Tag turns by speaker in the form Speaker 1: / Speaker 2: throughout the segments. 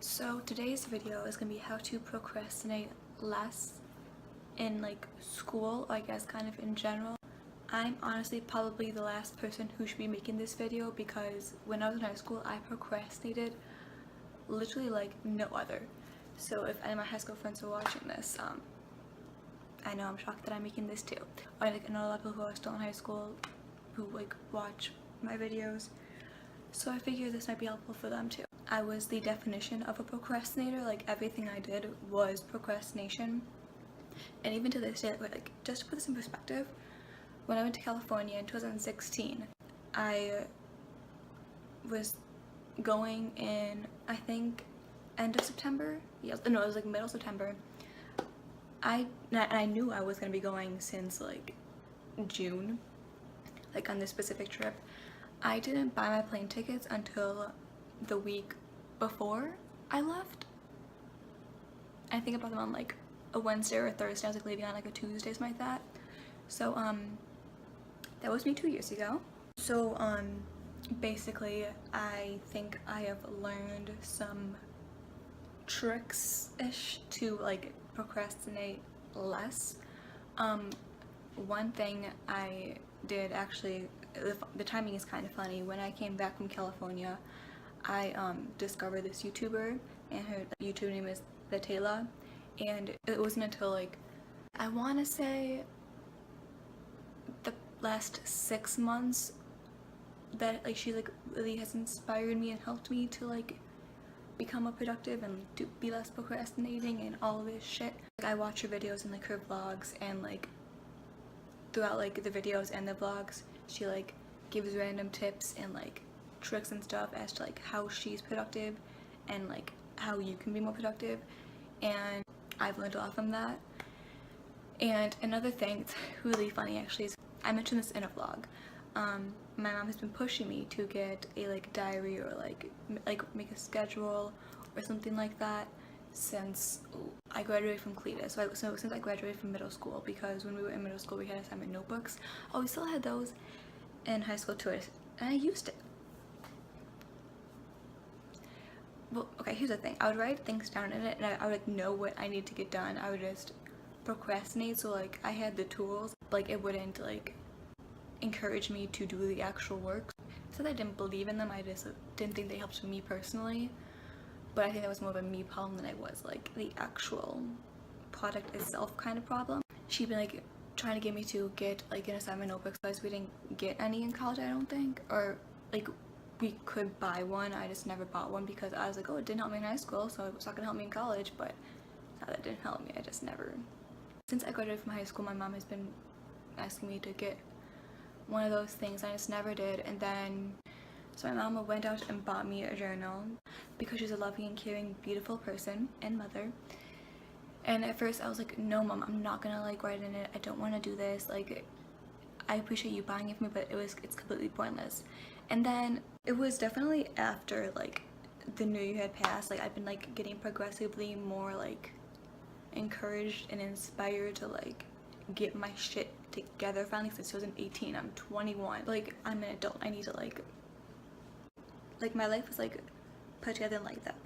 Speaker 1: So today's video is going to be how to procrastinate less in school, I guess kind of in general. I'm honestly probably the last person who should be making this video because when I was in high school I procrastinated literally like no other. So if any of my high school friends are watching this, I know I'm shocked that I'm making this too. I know a lot of people who are still in high school who watch my videos, so I figured this might be helpful for them too. I was the definition of a procrastinator. Everything I did was procrastination. And even to this day, just to put this in perspective, when I went to California in 2016, I was going in, I think, end of September? Yes, no, it was middle September. I knew I was going to be going since June, on this specific trip. I didn't buy my plane tickets until the week before I left. I think I bought them on a Wednesday or a Thursday. I was leaving on a Tuesday, something like that. So that was me 2 years ago. So basically I think I have learned some tricks-ish to procrastinate less. One thing I did actually, the timing is kind of funny. When I came back from California, I discovered this YouTuber, and her YouTube name is Taylor, and it wasn't until I want to say the last 6 months that she really has inspired me and helped me to become more productive and to be less procrastinating and all of this shit. I watch her videos and her vlogs, and throughout the videos and the vlogs she gives random tips and tricks and stuff as to how she's productive and how you can be more productive, and I've learned a lot from that. And another thing that's really funny actually is, I mentioned this in a vlog, my mom has been pushing me to get a diary or make a schedule or something like that since I graduated from Cletus. So since I graduated from middle school, because when we were in middle school we had assignment notebooks. Oh, we still had those in high school too, and I used it. Well, okay, here's the thing. I would write things down in it, and I would know what I need to get done. I would just procrastinate, so I had the tools, but it wouldn't encourage me to do the actual work. So I didn't believe in them, I just didn't think they helped me personally. But I think that was more of a me problem than it was the actual product itself kind of problem. She'd been trying to get me to get an assignment notebook, because we didn't get any in college, I don't think, or we could buy one. I just never bought one because I was oh, it didn't help me in high school, so it's not gonna help me in college. But now that it didn't help me, I just never. Since I graduated from high school, my mom has been asking me to get one of those things. I just never did. And then so my mama went out and bought me a journal because she's a loving and caring, beautiful person and mother. And at first I was no mom, I'm not gonna write in it. I don't want to do this. I appreciate you buying it for me, but it's completely pointless. And then it was definitely after the new year had passed, I've been getting progressively more encouraged and inspired to get my shit together finally. Since 2018, I'm 21. I'm an adult. I need to my life is put together that.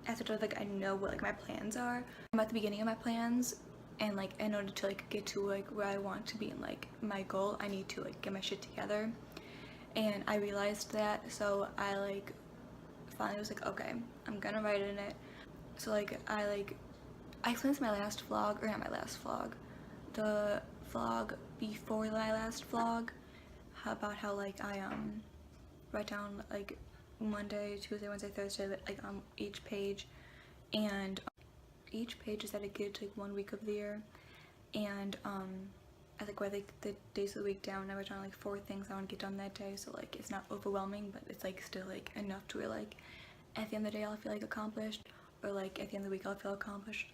Speaker 1: After I know what my plans are. I'm at the beginning of my plans, and in order to get to where I want to be and my goal, I need to get my shit together. And I realized that, so I finally was okay, I'm gonna write in it. So I explained this in my last vlog, or not my last vlog, the vlog before my last vlog, about how I write down Monday, Tuesday, Wednesday, Thursday on each page, and each page is dedicated to 1 week of the year. And I write the days of the week down. I write down 4 things I want to get done that day, so it's not overwhelming, but it's still enough to where at the end of the day I'll feel accomplished, or at the end of the week I'll feel accomplished.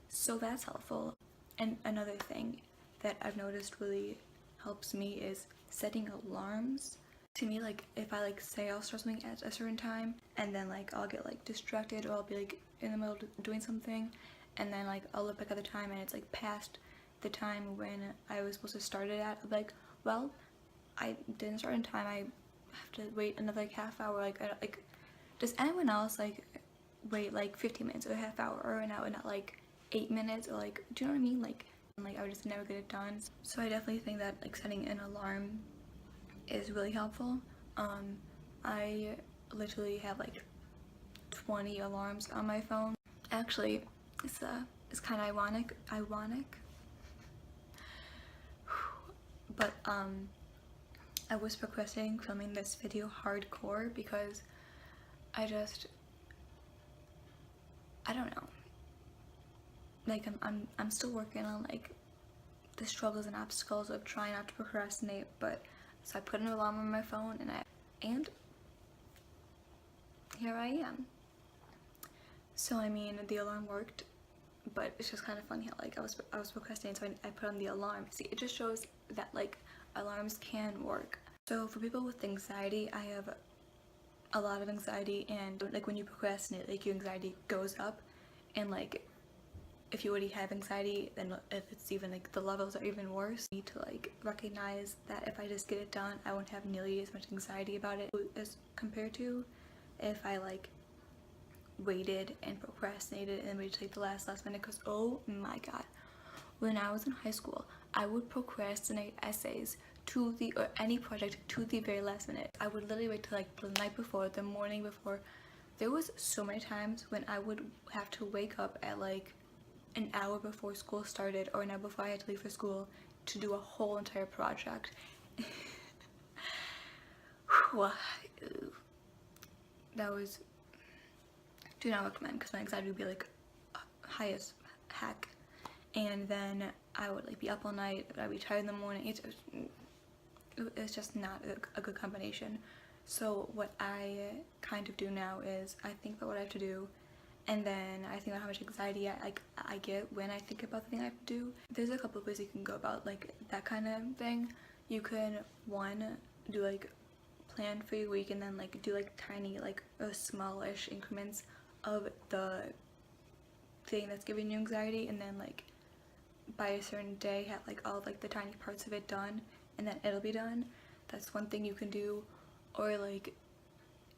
Speaker 1: So that's helpful. And another thing that I've noticed really helps me is setting alarms. To me, if I say I'll start something at a certain time, and then I'll get distracted, or I'll be in the middle of doing something, and then I'll look back at the time and it's past the time when I was supposed to start it at. I'm well, I didn't start in time, I have to wait another half hour. Does anyone else wait like 15 minutes or a half hour or an hour, not like 8 minutes, or like, do you know what I mean? Like I would just never get it done. So I definitely think that like setting an alarm is really helpful. I literally have like 20 alarms on my phone. Actually, it's kind of ironic, but I was procrastinating filming this video hardcore because I don't know, like I'm still working on like the struggles and obstacles of trying not to procrastinate. But so I put an alarm on my phone, and here I am. So I mean, the alarm worked, but it's just kind of funny how like I was procrastinating, so I put on the alarm. See, it just shows that like alarms can work. So for people with anxiety, I have a lot of anxiety, and like when you procrastinate, like your anxiety goes up, and like if you already have anxiety, then if it's even like the levels are even worse. You need to like recognize that if I just get it done, I won't have nearly as much anxiety about it as compared to if I like waited and procrastinated and waited to like the last minute. Because oh my god, when I was in high school, I would procrastinate essays or any project to the very last minute. I would literally wait till like the night before, the morning before. There was so many times when I would have to wake up at like an hour before school started, or an hour before I had to leave for school, to do a whole entire project. That was, do not recommend, because my anxiety would be like high as heck, and then I would like be up all night, I'd be tired in the morning. It's just not a good combination. So what I kind of do now is I think about what I have to do, and then I think about how much anxiety I get when I think about the thing I have to do. There's a couple of ways you can go about like that kind of thing. You can, one, do like plan for your week, and then like do like tiny like smallish increments of the thing that's giving you anxiety, and then like by a certain day have like all of, like the tiny parts of it done, and then it'll be done. That's one thing you can do. Or like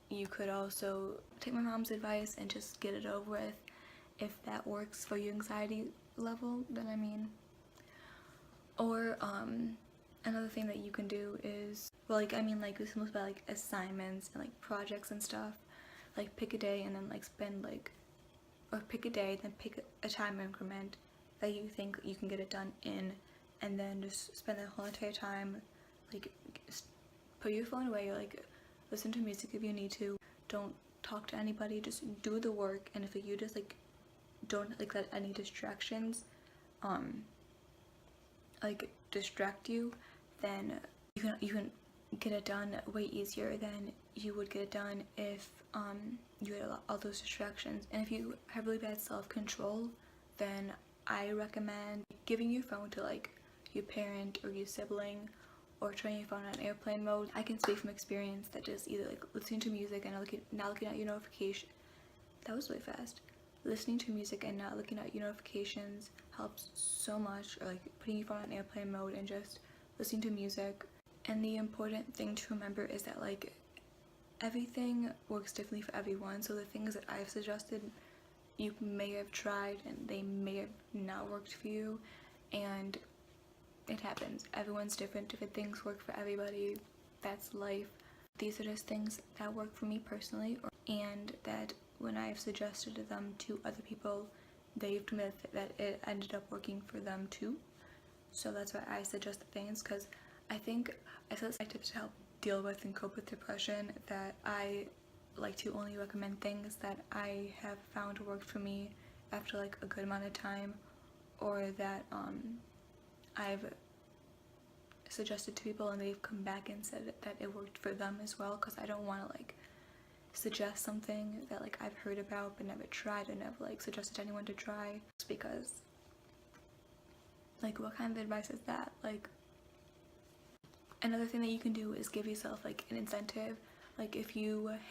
Speaker 1: you could also take my mom's advice and just get it over with. If that works for your anxiety level, then I mean. Or another thing that you can do is, well, like I mean, like this is about like assignments and like projects and stuff. Like pick a day and then like spend like, or pick a day, then pick a time increment that you think you can get it done in, and then just spend the whole entire time like put your phone away, or like listen to music if you need to. Don't talk to anybody, just do the work. And if you just like don't like let any distractions like distract you, then you can get it done way easier than you would get it done if you had all those distractions. And if you have really bad self-control, then I recommend giving your phone to like your parent or your sibling, or turning your phone on airplane mode. I can speak from experience that just either like listening to music and not looking at your notification. That was really fast. Listening to music and not looking at your notifications helps so much, or like putting your phone on airplane mode and just listening to music. And the important thing to remember is that like everything works differently for everyone. So the things that I've suggested, you may have tried and they may have not worked for you, and it happens. Everyone's different things work for everybody. That's life. These are just things that work for me personally, and that when I've suggested them to other people, they've told me that it ended up working for them too. So that's why I suggest the things, because I think I suggest tips to help deal with and cope with depression, that I like to only recommend things that I have found worked for me after like a good amount of time, or that I've suggested to people and they've come back and said that it worked for them as well. Because I don't want to like suggest something that like I've heard about but never tried, or never like suggested anyone to try, just because like what kind of advice is that? Like, another thing that you can do is give yourself like an incentive. Like if you want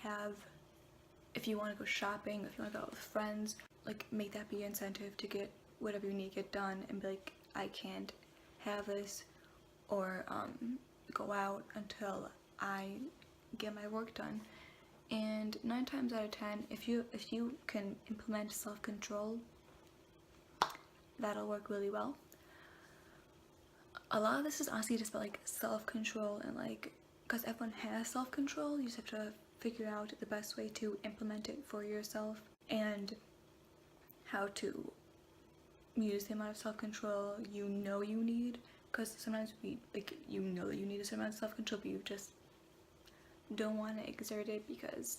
Speaker 1: to go shopping, if you want to go out with friends, like make that be your incentive to get whatever you need to get done, and be like, I can't have this or go out until I get my work done. And 9 times out of 10, if you can implement self-control, that'll work really well. A lot of this is honestly just about like self-control, and like, because everyone has self-control, you just have to figure out the best way to implement it for yourself and how to use the amount of self-control you know you need. Because sometimes you know that you need a certain amount of self-control, but you just don't want to exert it because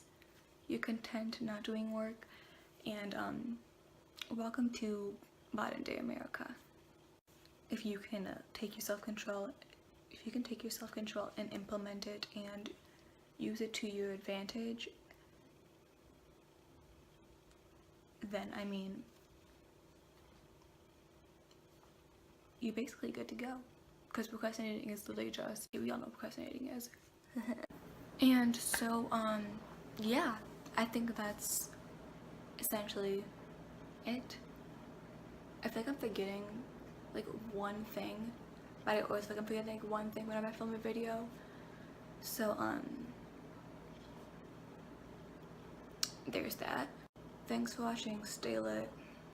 Speaker 1: you're content not doing work. And welcome to modern day America. If you can take your self-control and implement it and use it to your advantage, then I mean, you're basically good to go. Because procrastinating is literally just, we all know what procrastinating is. And so, yeah, I think that's essentially it. I feel like I'm forgetting like one thing, but I always feel like I'm forgetting like one thing whenever I film a video. So, there's that. Thanks for watching. Stay lit.